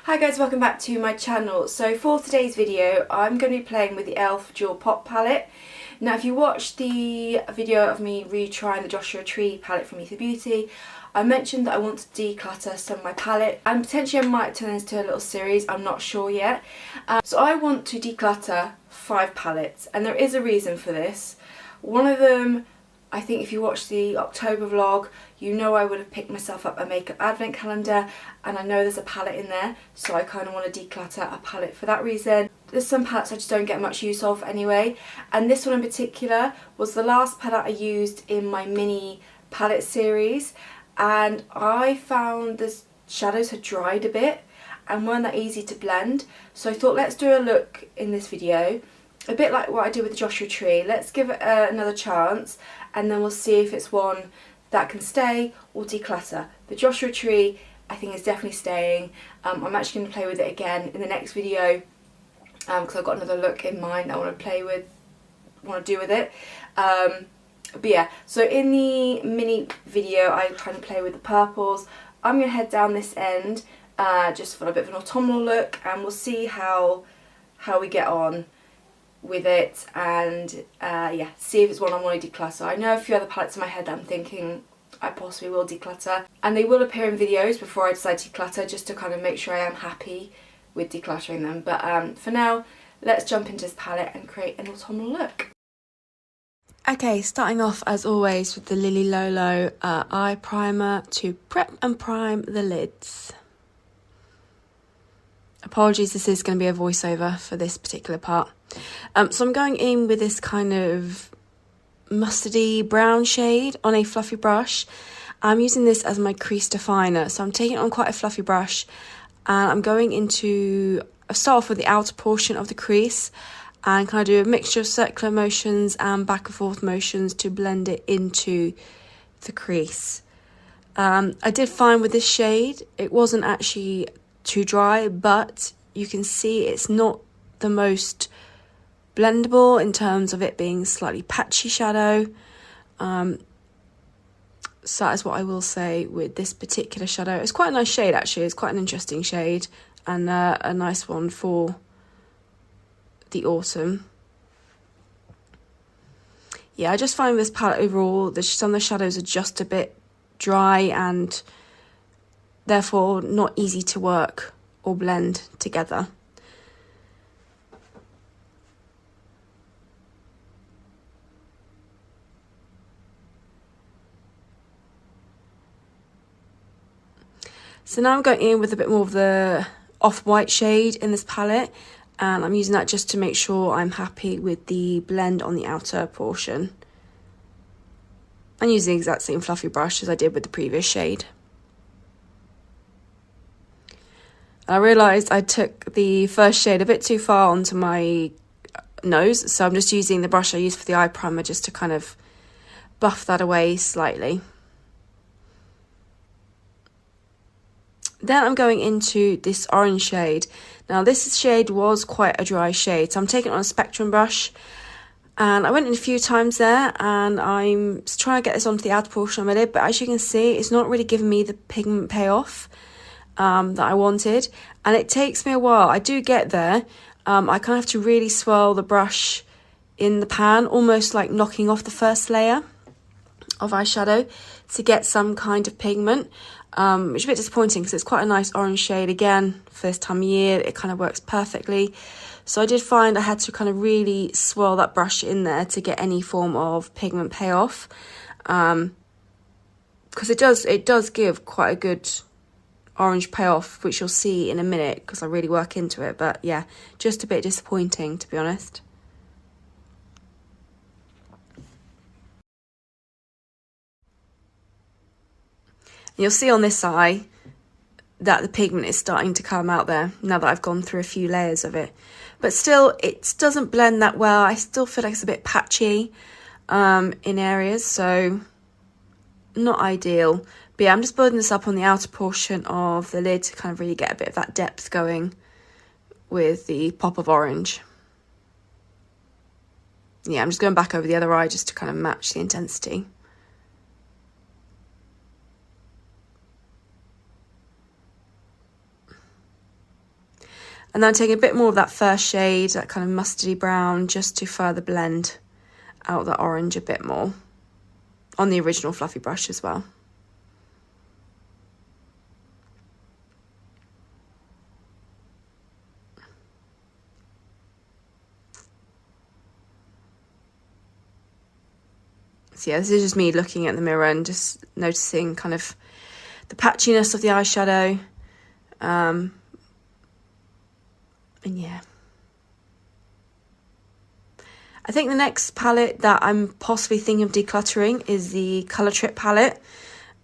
Hi guys, welcome back to my channel. So for today's video I'm going to be playing with the e.l.f. Dual Pop palette. Now if you watched the video of me retrying the Joshua Tree palette from Ether Beauty, I mentioned that I want to declutter some of my palette and potentially I might turn this into a little series, I'm not sure yet. So I want to declutter 5 palettes and there is a reason for this. One of them, I think if you watched the October vlog, you know I would have picked myself up a makeup advent calendar and I know there's a palette in there, so I kind of want to declutter a palette for that reason. There's some palettes I just don't get much use of anyway, and this one in particular was the last palette I used in my mini palette series, and I found the shadows had dried a bit and weren't that easy to blend, so I thought let's do a look in this video. A bit like what I did with the Joshua Tree, let's give it another chance and then we'll see if it's one that can stay or declutter. The Joshua Tree I think is definitely staying. I'm actually going to play with it again in the next video because I've got another look in mind I want to do with it. But yeah, so in the mini video I kind of play with the purples. I'm going to head down this end just for a bit of an autumnal look and we'll see how we get on with it and yeah, see if it's one I want to declutter. I know a few other palettes in my head that I'm thinking I possibly will declutter, and they will appear in videos before I decide to declutter just to kind of make sure I am happy with decluttering them. But for now, let's jump into this palette and create an autumnal look. Okay, starting off as always with the Lily Lolo eye primer to prep and prime the lids. Apologies, this is going to be a voiceover for this particular part. So I'm going in with this kind of mustardy brown shade on a fluffy brush. I'm using this as my crease definer, so I'm taking it on quite a fluffy brush and I'm going into, I start off with the outer portion of the crease and kind of do a mixture of circular motions and back and forth motions to blend it into the crease. I did find with this shade it wasn't actually too dry, but you can see it's not the most blendable in terms of it being slightly patchy shadow. So that is what I will say with this particular shadow. It's quite a nice shade actually, it's quite an interesting shade and a nice one for the autumn. Yeah, I just find this palette overall, some of the shadows are just a bit dry and therefore not easy to work or blend together. So now I'm going in with a bit more of the off-white shade in this palette and I'm using that just to make sure I'm happy with the blend on the outer portion. I'm using the exact same fluffy brush as I did with the previous shade. I realised I took the first shade a bit too far onto my nose, so I'm just using the brush I used for the eye primer just to kind of buff that away slightly. Then I'm going into this orange shade. Now this shade was quite a dry shade, so I'm taking it on a spectrum brush and I went in a few times there and I'm trying to get this onto the outer portion of my lid, but as you can see it's not really giving me the pigment payoff that I wanted, and it takes me a while. I do get there. I kind of have to really swirl the brush in the pan, almost like knocking off the first layer of eyeshadow to get some kind of pigment, which is a bit disappointing because it's quite a nice orange shade. Again, for this time of year it kind of works perfectly, so I did find I had to kind of really swirl that brush in there to get any form of pigment payoff, because it does give quite a good orange payoff, which you'll see in a minute because I really work into it. But yeah, just a bit disappointing to be honest. You'll see on this eye that the pigment is starting to come out there now that I've gone through a few layers of it, but still it doesn't blend that well. I still feel like it's a bit patchy in areas, so not ideal. But yeah, I'm just building this up on the outer portion of the lid to kind of really get a bit of that depth going with the pop of orange. Yeah, I'm just going back over the other eye just to kind of match the intensity. And then I'm taking a bit more of that first shade, that kind of mustardy brown, just to further blend out the orange a bit more on the original fluffy brush as well. So yeah, this is just me looking at the mirror and just noticing kind of the patchiness of the eyeshadow. And yeah. I think the next palette that I'm possibly thinking of decluttering is the Colour Trip palette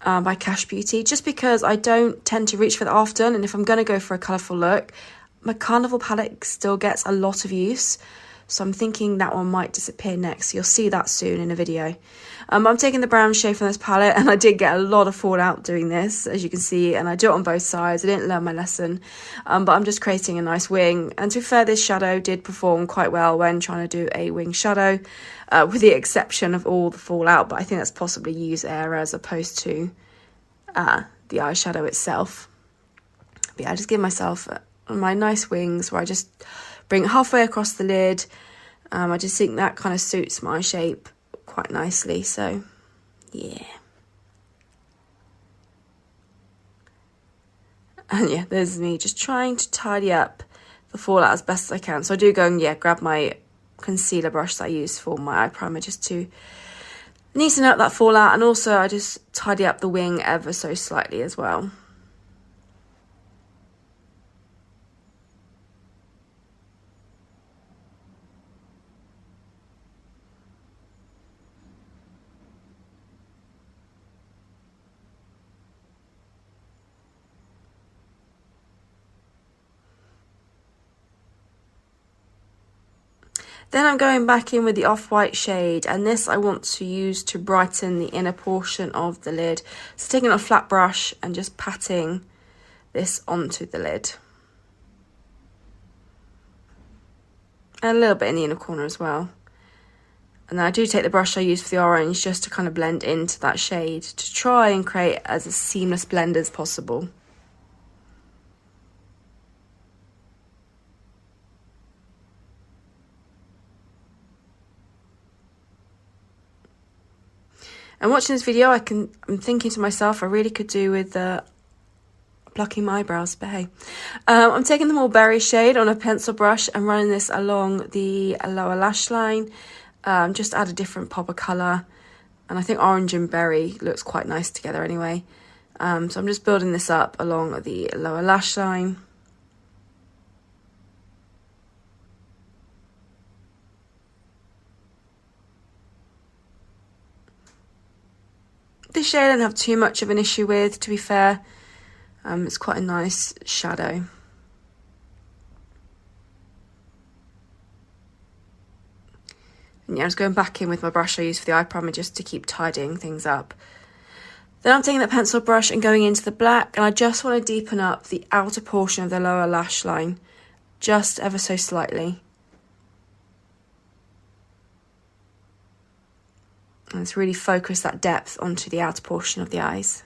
by Cash Beauty, just because I don't tend to reach for that often, and if I'm going to go for a colourful look, my Carnival palette still gets a lot of use, so I'm thinking that one might disappear next. You'll see that soon in a video. I'm taking the brown shade from this palette, and I did get a lot of fallout doing this, as you can see, and I do it on both sides. I didn't learn my lesson, but I'm just creating a nice wing. And to be fair, this shadow did perform quite well when trying to do a wing shadow, with the exception of all the fallout, but I think that's possibly use air as opposed to the eyeshadow itself. But yeah, I just give myself my nice wings where I just bring it halfway across the lid. I just think that kind of suits my shape quite nicely, so yeah. And yeah, there's me just trying to tidy up the fallout as best as I can. So I do go and grab my concealer brush that I use for my eye primer just to neaten up that fallout, and also I just tidy up the wing ever so slightly as well. Then I'm going back in with the off-white shade, and this I want to use to brighten the inner portion of the lid. So taking a flat brush and just patting this onto the lid. And a little bit in the inner corner as well. And then I do take the brush I use for the orange just to kind of blend into that shade, to try and create as a seamless blend as possible. And watching this video, I'm thinking to myself, I really could do with plucking my eyebrows, but hey. I'm taking the more berry shade on a pencil brush and running this along the lower lash line. Just add a different pop of colour. And I think orange and berry looks quite nice together anyway. So I'm just building this up along the lower lash line. This shade I don't have too much of an issue with, to be fair. It's quite a nice shadow. And yeah, I'm just going back in with my brush I use for the eye primer just to keep tidying things up. Then I'm taking that pencil brush and going into the black, and I just want to deepen up the outer portion of the lower lash line, just ever so slightly. And let's really focus that depth onto the outer portion of the eyes.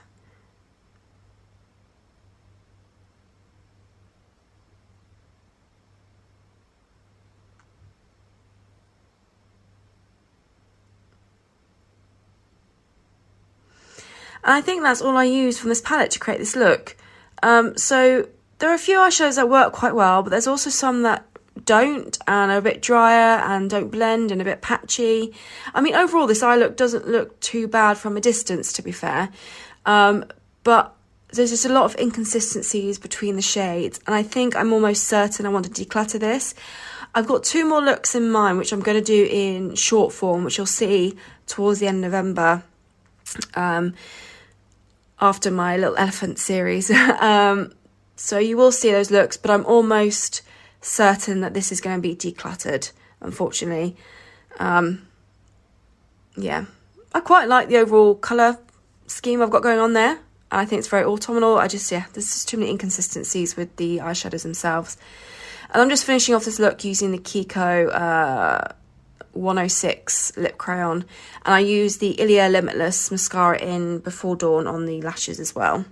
And I think that's all I use from this palette to create this look. So there are a few eyeshadows that work quite well, but there's also some that don't and are a bit drier and don't blend and a bit patchy. I mean, overall this eye look doesn't look too bad from a distance, to be fair, but there's just a lot of inconsistencies between the shades, and I think I'm almost certain I want to declutter this. I've got 2 more looks in mind which I'm going to do in short form, which you'll see towards the end of November, after my little elephant series. So you will see those looks, but I'm almost certain that this is going to be decluttered, unfortunately. Yeah, I quite like the overall colour scheme I've got going on there, and I think it's very autumnal. There's just too many inconsistencies with the eyeshadows themselves. And I'm just finishing off this look using the Kiko 106 lip crayon, and I use the Ilia Limitless mascara in Before Dawn on the lashes as well.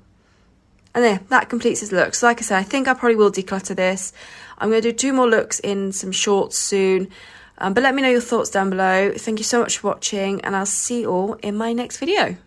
And there, that completes his look. So like I said, I think I probably will declutter this. I'm going to do 2 more looks in some shorts soon. But let me know your thoughts down below. Thank you so much for watching, and I'll see you all in my next video.